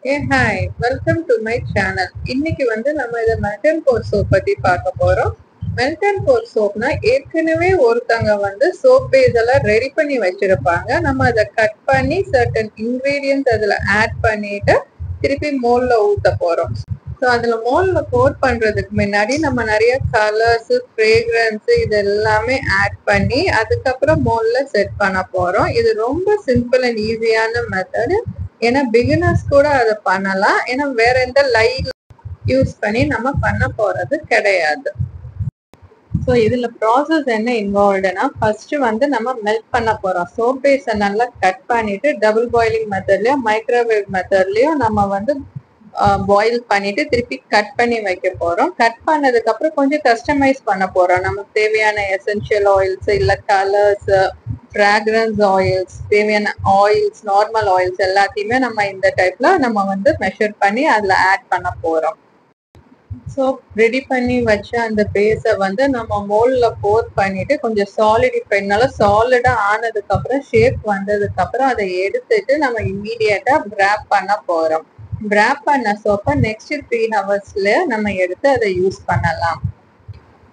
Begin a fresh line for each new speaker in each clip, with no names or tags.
Hey, hi, welcome to my channel. இன்னைக்கு வந்து நம்ம இத மெல்டன் கோர் சோப் பத்தி பார்க்க போறோம். மெல்டன் கோர் சோப்னா ஏற்கனவே ஒருத்தங்க வந்து சோப் பேஸ் எல்லாம் ரெடி பண்ணி வச்சிருப்பாங்க. நம்ம அதை கட் பண்ணி சர்டன் இன்கிரீடியன்ஸ் அதுல ஆட் பண்ணிட்டு திருப்பி மோல்ல ஊத்த போறோம். ஸோ அதுல மோல்ல கோட் பண்றதுக்கு முன்னாடி நம்ம நிறைய கலர்ஸ், ஃப்ரேக்ரன்ஸ் இது எல்லாமே ஆட் பண்ணி அதுக்கப்புறம் மோல்ல செட் பண்ண போறோம். இது ரொம்ப சிம்பிள் அண்ட் ஈஸியான மெத்தட். ஏன்னா பிகினர்ஸ் கூட அதை பண்ணலாம். ஏன்னா வேற எந்த லைட் யூஸ் பண்ணி நம்ம பண்ண போறது கிடையாது. ஸோ இதுல ப்ராசஸ் என்ன இன்வால்வ்டுனா, ஃபர்ஸ்ட் வந்து நம்ம மெல்ட் பண்ண போறோம். சோப் பேஸை நல்லா கட் பண்ணிட்டு டபுள் பாயிலிங் மெத்தட்லயும் மைக்ரோவேவ் மெத்தட்லயும் நம்ம வந்து பாயில் பண்ணிட்டு திருப்பி கட் பண்ணி வைக்க போறோம். கட் பண்ணதுக்கு அப்புறம் கொஞ்சம் கஸ்டமைஸ் பண்ண போறோம். நமக்கு தேவையான எசென்ஷியல் ஆயில்ஸ் இல்ல கலர்ஸ், ஃப்ராக்ரன்ஸ் ஆயில்ஸ், தேவையான ஆயில்ஸ், நார்மல் ஆயில்ஸ் எல்லாத்தையுமே நம்ம இந்த டைப்ல நம்ம வந்து மெஷர் பண்ணி அதுல ஆட் பண்ண போறோம். ஸோ ரெடி பண்ணி வச்ச அந்த பேஸை வந்து நம்ம மோல்ல போர் பண்ணிட்டு கொஞ்சம் சாலிடிஃபை நல்லா சாலிடா ஆனதுக்கு அப்புறம் ஷேப் வந்ததுக்கு அப்புறம் அதை எடுத்துட்டு நம்ம இம்மீடியட்டா கிராப் பண்ண போறோம். கிராப் பண்ண சோப்பை நெக்ஸ்ட் 3 ஹவர்ஸ்ல நம்ம எடுத்து அதை யூஸ் பண்ணலாம்.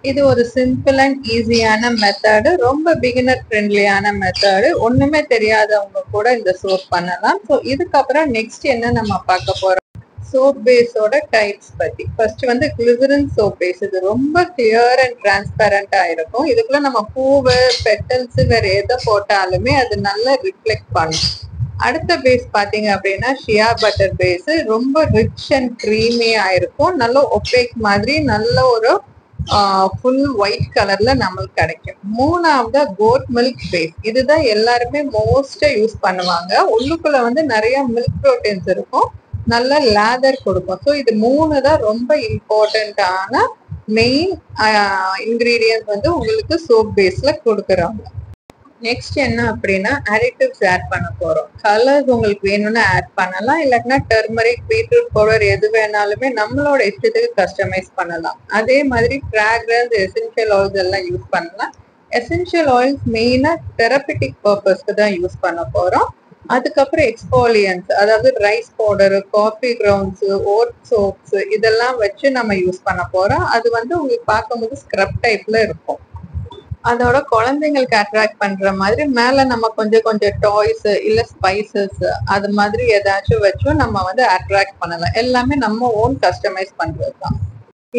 இது ஒரு சிம்பிள் அண்ட் ஈஸியான மெத்தடு, ரொம்ப பிகினர் ஃப்ரெண்ட்லியான மெத்தடு. ஒண்ணுமே தெரியாதவங்க கூட இந்த சோப் பண்ணலாம். ஸோ இதுக்கப்புறம் நெக்ஸ்ட் என்ன நம்ம பார்க்க போறோம், சோப் பேஸோட டைப்ஸ் பத்தி. ஃபர்ஸ்ட் வந்து கிளிசரின் சோப் பேஸ். இது ரொம்ப கிளியர் அண்ட் டிரான்ஸ்பரண்டா இருக்கும். இதுக்குள்ள நம்ம பூவு, பெட்டல்ஸ் வேற எதை போட்டாலுமே அது நல்லா ரிஃப்ளெக்ட் பண்ணும். அடுத்த பேஸ் பாத்தீங்க அப்படின்னா ஷியா பட்டர் பேஸ். ரொம்ப ரிச் அண்ட் க்ரீமியா இருக்கும். நல்ல ஒப்பேக் மாதிரி நல்ல ஒரு ஃபுல் ஒயிட் கலர்ல நம்மளுக்கு கிடைக்கும். மூணாவது கோட் மில்க் பேஸ். இதுதான் எல்லாருமே மோஸ்டா யூஸ் பண்ணுவாங்க. உள்ளுக்குள்ள வந்து நிறைய மில்க் ப்ரோட்டீன்ஸ் இருக்கும், நல்ல லேதர் கொடுக்கும். ஸோ இது மூணு தான் ரொம்ப இம்பார்ட்டன்டான மெயின் இன்கிரீடியன்ட் வந்து உங்களுக்கு சோப் பேஸ்ல கொடுக்குறாங்க. நெக்ஸ்ட் என்ன அப்படின்னா அடிட்டிவ்ஸ் ஆட் பண்ண போறோம். கலர்ஸ் உங்களுக்கு வேணும்னா ஆட் பண்ணலாம், இல்லாட்டினா டர்மரிக், பீட்ரூட் பவுடர் எது வேணாலுமே நம்மளோட இஷ்டத்துக்கு கஸ்டமைஸ் பண்ணலாம். அதே மாதிரி ஃப்ராக்ரன்ஸ், எசென்ஷியல் ஆயில்ஸ் எல்லாம் யூஸ் பண்ணலாம். எசென்ஷியல் ஆயில்ஸ் மெயினா தெரபிட்டிக் பர்பஸ்க்கு தான் யூஸ் பண்ண போறோம். அதுக்கப்புறம் எக்ஸ்போலியன்ஸ், அதாவது rice powder, coffee grounds, oat soaps இதெல்லாம் வச்சு நம்ம யூஸ் பண்ண போறோம். அது வந்து உங்களுக்கு பார்க்கும்போது ஸ்க்ரப் டைப்ல இருக்கும். அதோட குழந்தைங்களுக்கு அட்ராக்ட் பண்ற மாதிரி மேல நம்ம கொஞ்சம் கொஞ்சம் டாய்ஸ் இல்ல ஸ்பைசஸ் அது மாதிரி ஏதாச்சும் வச்சும் நம்ம வந்து அட்ராக்ட் பண்ணலாம். எல்லாமே நம்ம ஓன் கஸ்டமைஸ் பண்றது தான்.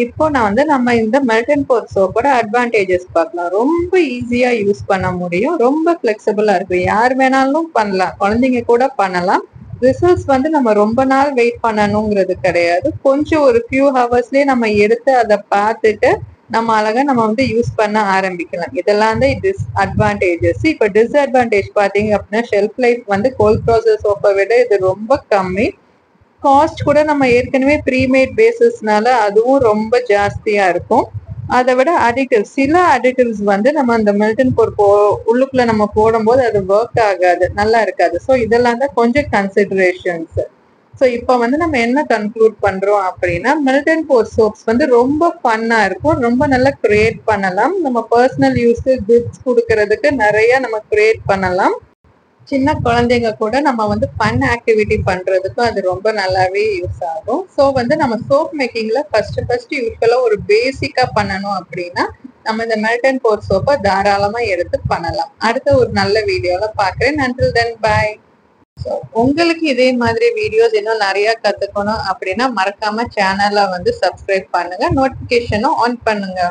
இப்போ நான் வந்து நம்ம இந்த மெல்டன் கோர் சோப்போட அட்வான்டேஜஸ் பார்க்கலாம். ரொம்ப ஈஸியா யூஸ் பண்ண முடியும், ரொம்ப ஃபிளெக்சிபிளா இருக்கு, யார் வேணாலும் பண்ணலாம், குழந்தைங்க கூட பண்ணலாம். ரிசல்ட்ஸ் வந்து நம்ம ரொம்ப நாள் வெயிட் பண்ணணுங்கிறது கிடையாது. கொஞ்சம் ஒரு ஃபியூ ஹவர்ஸ்லயே நம்ம எடுத்து அதை பார்த்துட்டு நம்ம அழகா நம்ம வந்து யூஸ் பண்ண ஆரம்பிக்கலாம். இதெல்லாம் தான் டிஸ்அட்வான்டேஜஸ். இப்ப டிஸ்அட்வான்டேஜ் பாத்தீங்க அப்படின்னா ஷெல்ஃப் லைஃப் வந்து கோல்ட் ப்ராசஸ் சோப்பை விட இது ரொம்ப கம்மி. காஸ்ட் கூட நம்ம ஏற்கனவே ப்ரீமேட் பேசிஸ்னால அதுவும் ரொம்ப ஜாஸ்தியா இருக்கும். அதை விட அடிட்டிவ்ஸ், சில அடிட்டிவ்ஸ் வந்து நம்ம அந்த மெல்டன் கோர் உள்ளுக்குள்ள நம்ம போடும்போது அது ஒர்க் ஆகாது, நல்லா இருக்காது. ஸோ இதெல்லாம் தான் கொஞ்சம் கன்சிடரேஷன்ஸ். ஸோ இப்போ வந்து நம்ம என்ன கன்க்ளூட் பண்றோம் அப்படின்னா, மெல்டன் கோர் சோப்ஸ் வந்து ரொம்ப ஃபன்னா இருக்கும், ரொம்ப நல்லா கிரியேட் பண்ணலாம். நம்ம பர்சனல் யூஸ்க்கு கிஃப்ட்ஸ் கொடுக்கறதுக்கு நிறைய நம்ம கிரியேட் பண்ணலாம். சின்ன குழந்தைங்க கூட நம்ம வந்து ஃபன் ஆக்டிவிட்டி பண்றதுக்கும் அது ரொம்ப நல்லாவே யூஸ் ஆகும். ஸோ வந்து நம்ம சோப் மேக்கிங்ல ஃபர்ஸ்ட் யூஸ்வலா ஒரு பேசிக்கா பண்ணணும் அப்படின்னா நம்ம இந்த மெல்டன் கோர் சோப்பை தாராளமா எடுத்து பண்ணலாம். அடுத்த ஒரு நல்ல வீடியோல பாக்குறேன். until then bye. ஸோ உங்களுக்கு இதே மாதிரி வீடியோஸ் இன்னும் நிறைய கத்துக்கணும் அப்படின்னா மறக்காம சேனலை வந்து சப்ஸ்கிரைப் பண்ணுங்க, நோட்டிபிகேஷனும் ஆன் பண்ணுங்க.